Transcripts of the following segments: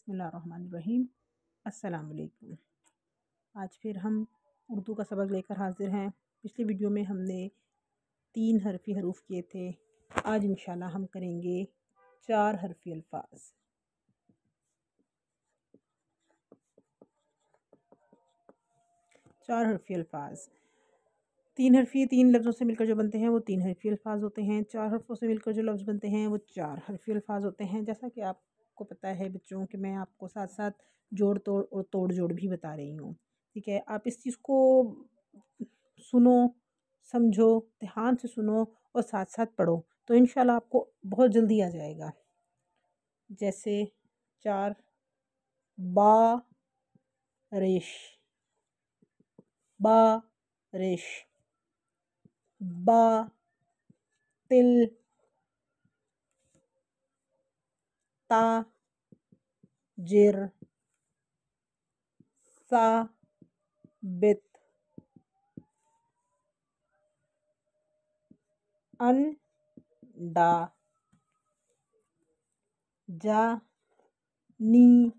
बिस्मिल्लाहिर्रहमानिर्रहीम। अस्सलाम वालेकुम। आज फिर हम उर्दू का सबक लेकर हाज़िर हैं। पिछली वीडियो में हमने 3 हरफ़ी हरूफ किए थे। आज इंशाल्लाह हम करेंगे 4 हरफ़ी अल्फ़ाज़। 4 हरफ़ी अल्फ़ाज़ 3 हरफ़ी 3 लफ्ज़ों से मिलकर जो बनते हैं वो 3 हरफ़ी अल्फ़ाज़ होते हैं। 4 हरफ़ों से मिलकर जो लफ्ज़ बनते हैं वो 4 हरफ़ी अल्फ़ाज़ होते हैं। जैसा कि आपको पता है बच्चों कि मैं आपको साथ साथ जोड़ तोड़ और तोड़ जोड़ भी बता रही हूँ। ठीक है, आप इस चीज़ को सुनो, समझो, ध्यान से सुनो और साथ साथ पढ़ो तो इंशाल्लाह आपको बहुत जल्दी आ जाएगा। जैसे 4 बारिश, बारिश, बातिल, ताजिर, साबित, अंडा, जानी,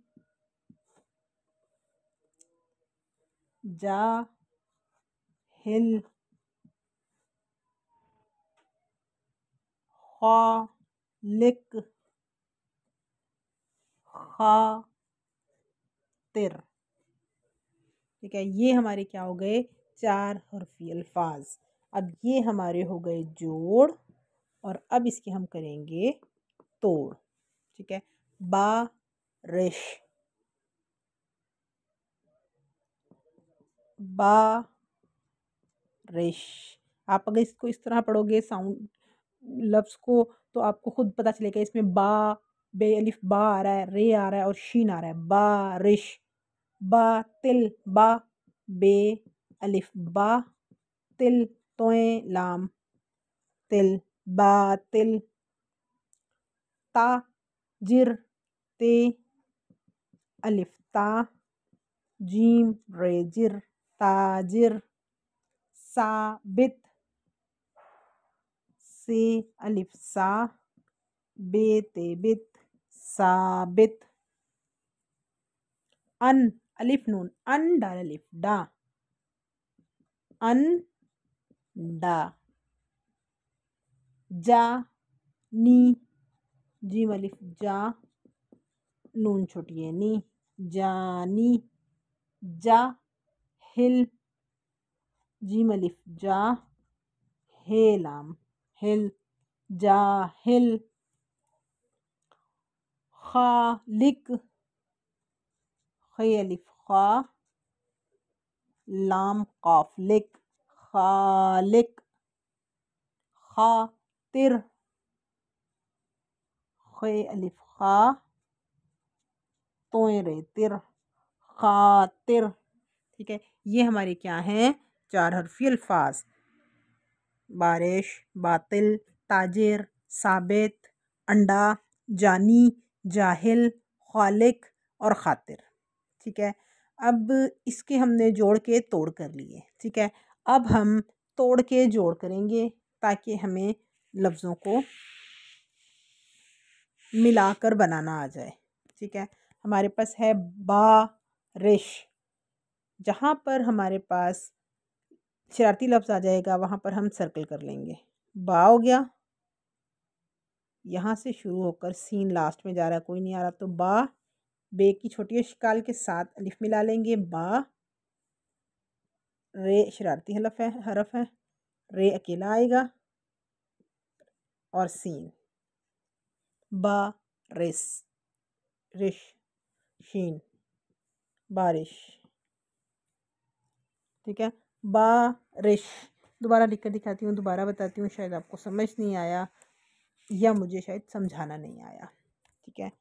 जाहिल, खालिक, खातिर। ठीक है, ये हमारे क्या हो गए 4 हरफ़ी अल्फ़ाज। अब ये हमारे हो गए जोड़ और अब इसके हम करेंगे तोड़। ठीक है, बारिश, बारिश। आप अगर इसको इस तरह पढ़ोगे साउंड लफ्ज़ को तो आपको खुद पता चलेगा इसमें बे अलिफ बा आ रहा है, रे आ रहा है और शीन आ रहा है। बारिश, बातिल, बे अलिफ बा, तिल तोए लाम तिल, बातिल, ताजिर, ते अलिफ ता, जीम रे जिर, ताजिर, साबित, से अलिफ सा, बे ते बित, साबित, अन अलिफ नून अन डाल अलिफ डा, अन डा, जा नी, जीम अलिफ जा, नून छोटी है नी, जानी, जा हिल, जीम अलिफ जा, हे लाम हिल, जाहिल, खालिक, खे अलिफ खा, लाम काफ लिक, खालिक, खातिर, खे अलिफ खा, तोए रे तिर, खातिर। ठीक है, ये हमारे क्या हैं 4 हरफ़ी अल्फ़ाज। बारिश, बातिल, ताजिर, साबित, अंडा, जानी, जाहिल, खालिक और खातिर। ठीक है, अब इसके हमने जोड़ के तोड़ कर लिए। ठीक है, अब हम तोड़ के जोड़ करेंगे ताकि हमें लफ्ज़ों को मिलाकर बनाना आ जाए। ठीक है, हमारे पास है बारिश, जहाँ पर हमारे पास शरारती लफ्ज़ आ जाएगा वहाँ पर हम सर्कल कर लेंगे। बा हो गया, यहाँ से शुरू होकर सीन लास्ट में जा रहा है, कोई नहीं आ रहा तो बा, बे की छोटी शिकाल के साथ अलिफ मिला लेंगे बा, रे शरारती हरफ है, रे अकेला आएगा और सीन, बा रिस, रिश, शीन, बारिश। ठीक है, बारिश। दोबारा लिख कर दिखाती हूँ, दोबारा बताती हूँ, शायद आपको समझ नहीं आया या मुझे शायद समझाना नहीं आया। ठीक है,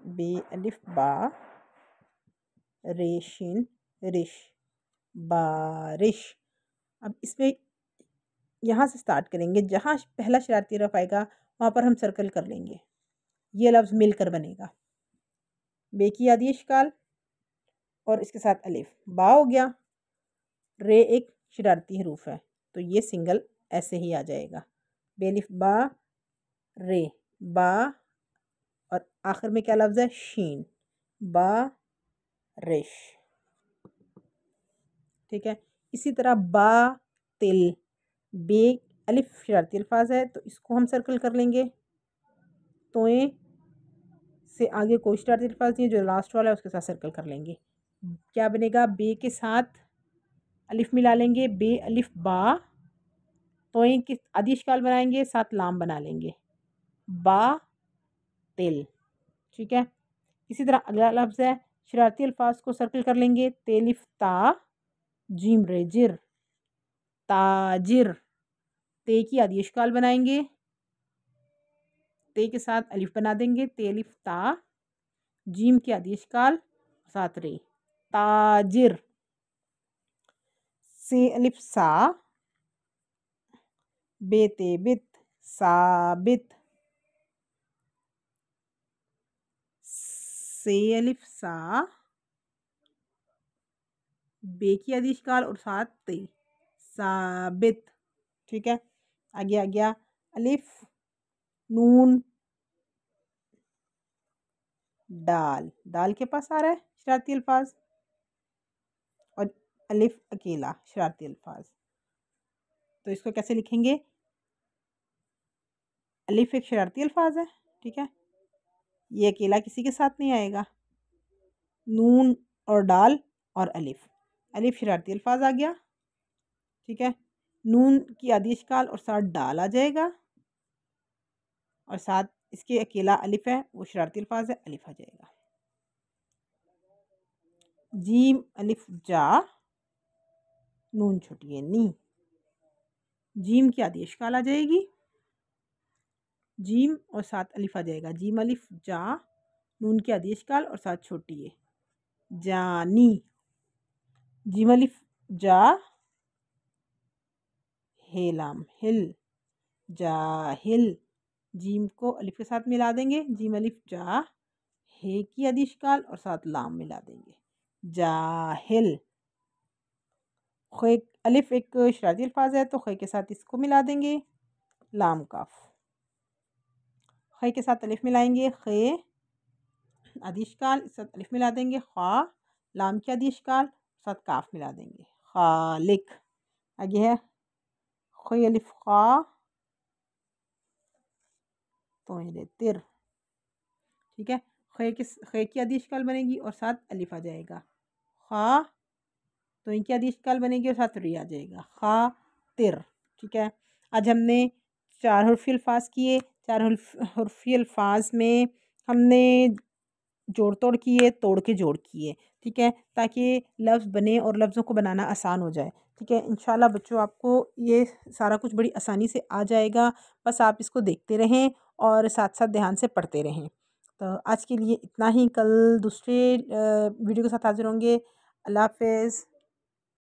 बे अलिफ बा, रेशिन रिश, बारिश। अब इसमें यहाँ से स्टार्ट करेंगे, जहाँ पहला शरारती हरफ आएगा वहाँ पर हम सर्कल कर लेंगे, ये लफ्ज़ मिलकर बनेगा। बे की आदि शिकाल और इसके साथ अलिफ, बा हो गया, रे एक शरारती हरूफ है तो ये सिंगल ऐसे ही आ जाएगा, बेलिफ बा रे, बा आखिर में क्या लफ्ज़ है? शीन, बारिश। ठीक है। इसी तरह बातिल, बे अलिफ शरारती अल्फाज है तो इसको हम सर्कल कर लेंगे। तोए से आगे कोई शरारती अल्फाज नहीं है, जो लास्ट वाला है उसके साथ सर्कल कर लेंगे। क्या बनेगा? बे के साथ अलिफ मिला लेंगे, बे अलिफ बा। तोए की आदि इश्काल बनाएंगे, साथ लाम बना लेंगे, बा तिल। ठीक है। इसी तरह अगला लफ्ज़ है, शरारती अल्फाज को सर्कल कर लेंगे। तेलिफ ता, जीम रेजिर, ताजिर। ते की आदि इश्काल बनाएंगे, ते के साथ अलिफ बना देंगे, तेलिफ ता, जीम की आदि इश्काल, साथ रे, ताजिर। से अलिफ सा, बेते बित, साबित। से अलिफ सा, बे की आदि इश्काल और साथ ते, साबित। ठीक है। आगे आ गया अलिफ नून दाल, दाल के पास आ रहा है शरारती अल्फाज, और अलिफ अकेला शरारती अल्फाज। तो इसको कैसे लिखेंगे? अलिफ एक शरारती अल्फाज है, ठीक है, ये अकेला किसी के साथ नहीं आएगा। नून और डाल और अलिफ, अलिफ शरारती अल्फाज आ गया। ठीक है। नून की आदि इश्काल और साथ डाल आ जाएगा, और साथ इसके अकेला अलिफ है, वो शरारती अल्फाज है, अलिफ आ जाएगा। जीम अलिफ जा, नून छोटी है नी, जीम की आदि इश्काल आ जाएगी, जीम और साथ अलिफ आ जाएगा। जीम अलिफ जा, नून की आदि इश्काल और साथ छोटी है, जानी। जीम अलिफ जा, हेलाम हिल, जाहिल। जीम को अलिफ के साथ मिला देंगे, जीम अलिफ जा, हे की आदि इश्काल और साथ लाम मिला देंगे, जाहिल। खे अलिफ एक शरारती अल्फाज है तो खे के साथ इसको मिला देंगे, लाम काफ। खे के साथ अलिफ मिलाएंगे, खे आदि इश्काल, इस साथ अलिफ मिला देंगे, खा लाम की आदि इश्काल, साथ काफ मिला देंगे, खालिक। आगे है खे अलिफ खा, तो तिर। ठीक है। खे की आदि इश्काल बनेगी और साथ अलिफ आ जाएगा, खा तो इनकी आदि इश्काल बनेगी और साथ री आ जाएगा, खा तिर। ठीक है। आज हमने 4 हर्फी अल्फाज किए। 4 हर्फी अल्फाज में हमने जोड़ तोड़ किए, तोड़ के जोड़ किए। ठीक है, ताकि लफ्ज़ बने और लफ्ज़ों को बनाना आसान हो जाए। ठीक है, इंशाल्लाह बच्चों आपको ये सारा कुछ बड़ी आसानी से आ जाएगा। बस आप इसको देखते रहें और साथ साथ ध्यान से पढ़ते रहें। तो आज के लिए इतना ही, कल दूसरे वीडियो के साथ हाज़िर होंगे। अल्लाह हाफ़िज़।